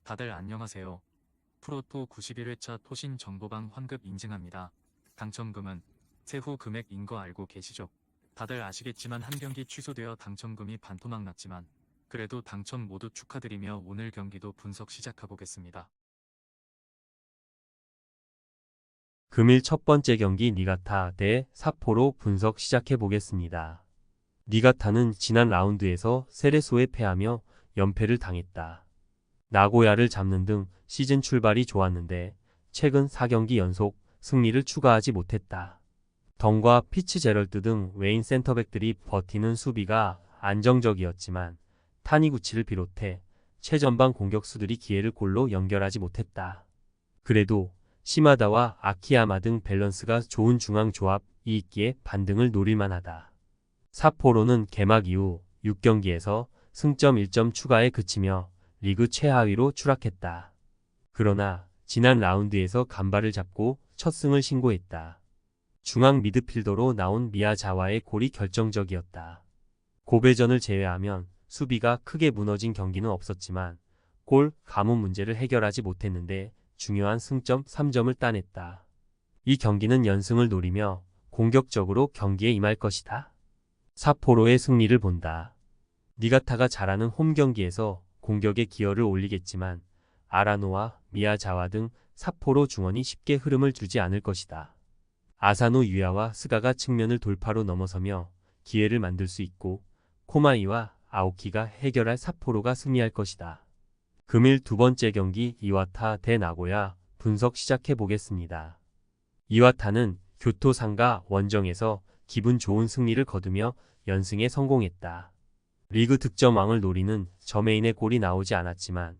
다들 안녕하세요. 프로토 91회차 토신 정보방 환급 인증합니다. 당첨금은 세후 금액인 거 알고 계시죠? 다들 아시겠지만 한 경기 취소되어 당첨금이 반토막 났지만 그래도 당첨 모두 축하드리며 오늘 경기도 분석 시작해보겠습니다. 금일 첫 번째 경기 니가타 대 사포로 분석 시작해 보겠습니다. 니가타는 지난 라운드에서 세레소에 패하며 연패를 당했다. 나고야를 잡는 등 시즌 출발이 좋았는데 최근 4경기 연속 승리를 추가하지 못했다. 덩과 피츠제럴드 등 외인 센터백들이 버티는 수비가 안정적이었지만 타니구치를 비롯해 최전방 공격수들이 기회를 골로 연결하지 못했다. 그래도 시마다와 아키야마 등 밸런스가 좋은 중앙 조합이 있기에 반등을 노릴만하다. 사포로는 개막 이후 6경기에서 승점 1점 추가에 그치며 리그 최하위로 추락했다. 그러나 지난 라운드에서 간발을 잡고 첫 승을 신고했다. 중앙 미드필더로 나온 미야자와의 골이 결정적이었다. 고베전을 제외하면 수비가 크게 무너진 경기는 없었지만 골 가문 문제를 해결하지 못했는데 중요한 승점 3점을 따냈다. 이 경기는 연승을 노리며 공격적으로 경기에 임할 것이다. 사포로의 승리를 본다. 니가타가 잘하는 홈 경기에서 공격에 기여를 올리겠지만 아라노와 미야자와 등 사포로 중원이 쉽게 흐름을 주지 않을 것이다. 아사노 유야와 스가가 측면을 돌파로 넘어서며 기회를 만들 수 있고 코마이와 아오키가 해결할 사포로가 승리할 것이다. 금일 두 번째 경기 이와타 대 나고야 분석 시작해 보겠습니다. 이와타는 교토상가 원정에서 기분 좋은 승리를 거두며 연승에 성공했다. 리그 득점왕을 노리는 저메인의 골이 나오지 않았지만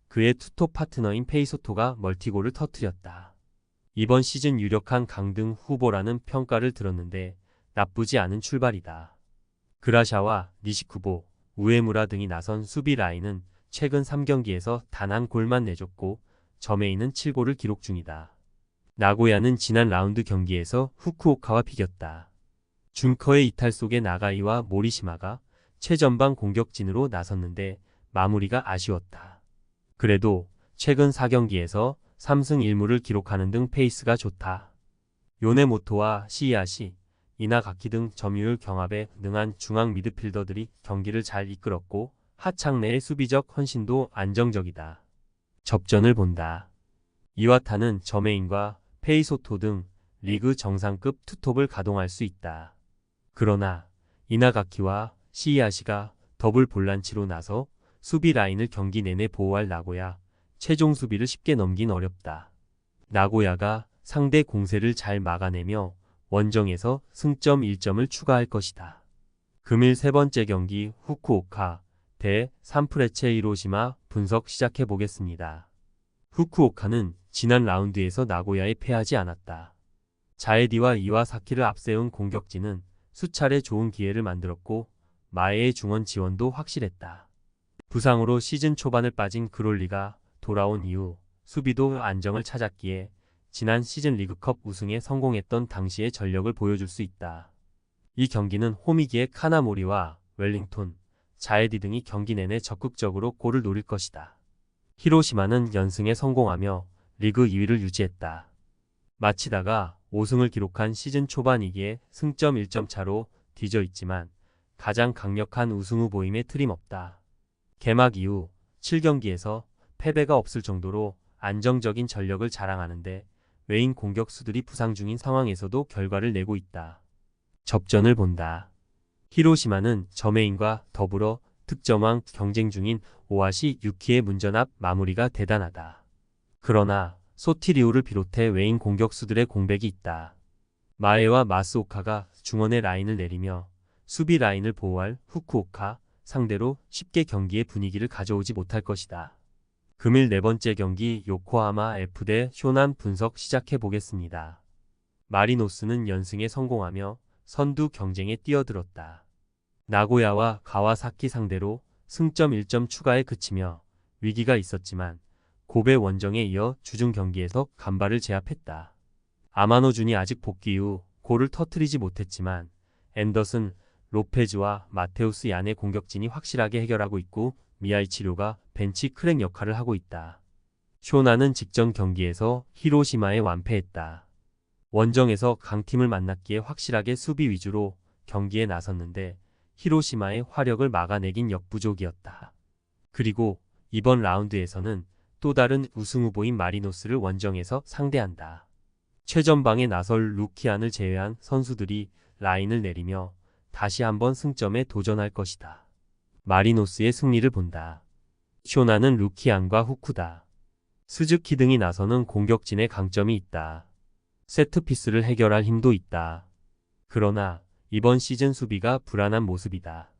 그의 투톱 파트너인 페이소토가 멀티골을 터뜨렸다. 이번 시즌 유력한 강등 후보라는 평가를 들었는데 나쁘지 않은 출발이다. 그라샤와 니시쿠보, 우에무라 등이 나선 수비 라인은 최근 3경기에서 단 한 골만 내줬고 저메인은 7골을 기록 중이다. 나고야는 지난 라운드 경기에서 후쿠오카와 비겼다. 준커의 이탈 속에 나가이와 모리시마가 최전방 공격진으로 나섰는데 마무리가 아쉬웠다. 그래도 최근 4경기에서 3승 1무를 기록하는 등 페이스가 좋다. 요네모토와 시이아시, 이나가키 등 점유율 경합에 능한 중앙 미드필더들이 경기를 잘 이끌었고 하창 내의 수비적 헌신도 안정적이다. 접전을 본다. 이와타는 저메인과 페이소토 등 리그 정상급 투톱을 가동할 수 있다. 그러나 이나가키와 시이아시가 더블 볼란치로 나서 수비 라인을 경기 내내 보호할 나고야 최종 수비를 쉽게 넘긴 어렵다. 나고야가 상대 공세를 잘 막아내며 원정에서 승점 1점을 추가할 것이다. 금일 세 번째 경기 후쿠오카 대 산프레체 히로시마 분석 시작해 보겠습니다. 후쿠오카는 지난 라운드에서 나고야에 패하지 않았다. 자에디와 이와사키를 앞세운 공격진은 수차례 좋은 기회를 만들었고 마에의 중원 지원도 확실했다. 부상으로 시즌 초반을 빠진 그롤리가 돌아온 이후 수비도 안정을 찾았기에 지난 시즌 리그컵 우승에 성공했던 당시의 전력을 보여줄 수 있다. 이 경기는 홈이기에 카나모리와 웰링톤, 자에디 등이 경기 내내 적극적으로 골을 노릴 것이다. 히로시마는 연승에 성공하며 리그 2위를 유지했다. 마치다가 5승을 기록한 시즌 초반이기에 승점 1점 차로 뒤져 있지만 가장 강력한 우승 후보임에 틀림없다. 개막 이후 7경기에서 패배가 없을 정도로 안정적인 전력을 자랑하는데 외인 공격수들이 부상 중인 상황에서도 결과를 내고 있다. 접전을 본다. 히로시마는 저메인과 더불어 득점왕 경쟁 중인 오하시 유키의 문전압 마무리가 대단하다. 그러나 소티리우를 비롯해 외인 공격수들의 공백이 있다. 마에와 마스오카가 중원의 라인을 내리며 수비 라인을 보호할 후쿠오카 상대로 쉽게 경기의 분위기를 가져오지 못할 것이다. 금일 네 번째 경기 요코하마 F 대 쇼난 분석 시작해 보겠습니다. 마리노스는 연승에 성공하며 선두 경쟁에 뛰어들었다. 나고야와 가와사키 상대로 승점 1점 추가에 그치며 위기가 있었지만 고베 원정에 이어 주중 경기에서 간발을 제압했다. 아마노준이 아직 복귀 후 골을 터뜨리지 못했지만 앤더슨, 로페즈와 마테우스 얀의 공격진이 확실하게 해결하고 있고 미야이치료가 벤치 크랙 역할을 하고 있다. 쇼나는 직전 경기에서 히로시마에 완패했다. 원정에서 강팀을 만났기에 확실하게 수비 위주로 경기에 나섰는데 히로시마의 화력을 막아내긴 역부족이었다. 그리고 이번 라운드에서는 또 다른 우승 후보인 마리노스를 원정에서 상대한다. 최전방에 나설 루키안을 제외한 선수들이 라인을 내리며 다시 한번 승점에 도전할 것이다. 마리노스의 승리를 본다. 쇼나는 루키안과 후쿠다, 스즈키 등이 나서는 공격진의 강점이 있다. 세트피스를 해결할 힘도 있다. 그러나 이번 시즌 수비가 불안한 모습이다.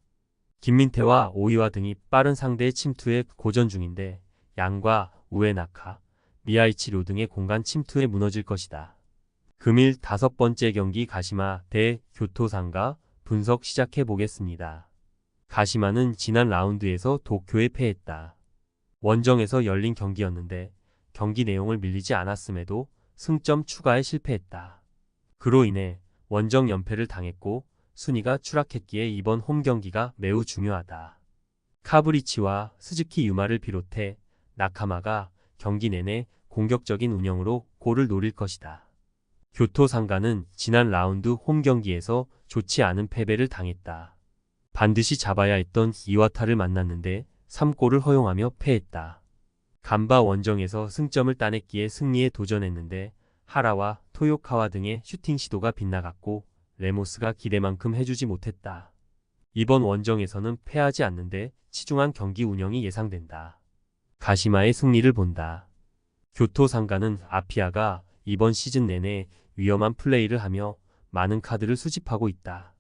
김민태와 오이와 등이 빠른 상대의 침투에 고전 중인데 양과 우에나카, 미야이치료 등의 공간 침투에 무너질 것이다. 금일 5번째 경기 가시마 대 교토상가 분석 시작해 보겠습니다. 가시마는 지난 라운드에서 도쿄에 패했다. 원정에서 열린 경기였는데 경기 내용을 밀리지 않았음에도 승점 추가에 실패했다. 그로 인해 원정 연패를 당했고 순위가 추락했기에 이번 홈 경기가 매우 중요하다. 카브리치와 스즈키 유마를 비롯해 나카마가 경기 내내 공격적인 운영으로 골을 노릴 것이다. 교토 상가는 지난 라운드 홈 경기에서 좋지 않은 패배를 당했다. 반드시 잡아야 했던 이와타를 만났는데 3골을 허용하며 패했다. 간바 원정에서 승점을 따냈기에 승리에 도전했는데 하라와 토요카와 등의 슈팅 시도가 빗나갔고 레모스가 기대만큼 해주지 못했다. 이번 원정에서는 패하지 않는데 치중한 경기 운영이 예상된다. 가시마의 승리를 본다. 교토 상가는 아피아가 이번 시즌 내내 위험한 플레이를 하며 많은 카드를 수집하고 있다.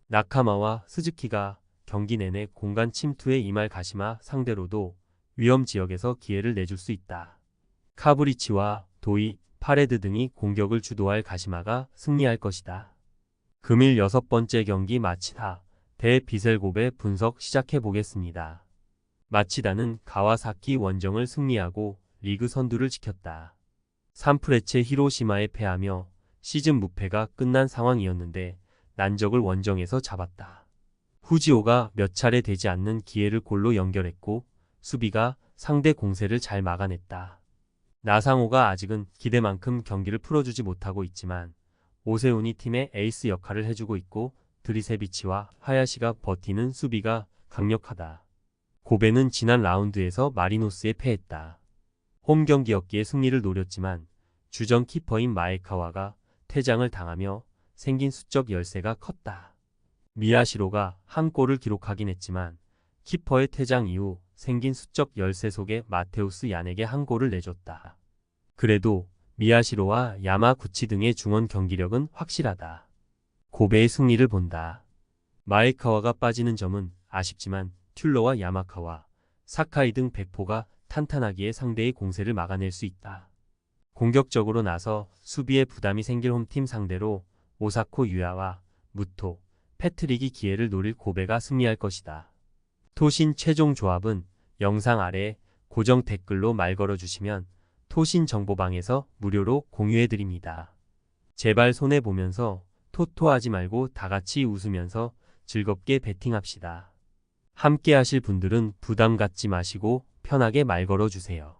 나카마와 스즈키가 경기 내내 공간 침투에 임할 가시마 상대로도 위험 지역에서 기회를 내줄 수 있다. 카브리치와 도이, 파레드 등이 공격을 주도할 가시마가 승리할 것이다. 금일 6번째 경기 마치다 대 비셀고베 분석 시작해 보겠습니다. 마치다는 가와사키 원정을 승리하고 리그 선두를 지켰다. 산프레체 히로시마에 패하며 시즌 무패가 끝난 상황이었는데 난적을 원정에서 잡았다. 후지오가 몇 차례 되지 않는 기회를 골로 연결했고 수비가 상대 공세를 잘 막아냈다. 나상호가 아직은 기대만큼 경기를 풀어주지 못하고 있지만 오세훈이 팀의 에이스 역할을 해주고 있고 드리세비치와 하야시가 버티는 수비가 강력하다. 고베는 지난 라운드에서 마리노스에 패했다. 홈 경기였기에 승리를 노렸지만 주전 키퍼인 마에카와가 퇴장을 당하며 생긴 수적 열세가 컸다. 미야시로가 한 골을 기록하긴 했지만 키퍼의 퇴장 이후 생긴 수적 열세 속에 마테우스 얀에게 한 골을 내줬다. 그래도 미야시로와 야마구치 등의 중원 경기력은 확실하다. 고베의 승리를 본다. 마에카와가 빠지는 점은 아쉽지만 튤러와 야마카와, 사카이 등 백포가 탄탄하기에 상대의 공세를 막아낼 수 있다. 공격적으로 나서 수비에 부담이 생길 홈팀 상대로 오사코 유야와 무토, 패트릭이 기회를 노릴 고베가 승리할 것이다. 토신 최종 조합은 영상 아래 고정 댓글로 말 걸어주시면 토신 정보방에서 무료로 공유해드립니다. 제발 손해보면서 토토하지 말고 다같이 웃으면서 즐겁게 베팅합시다. 함께 하실 분들은 부담 갖지 마시고 편하게 말 걸어주세요.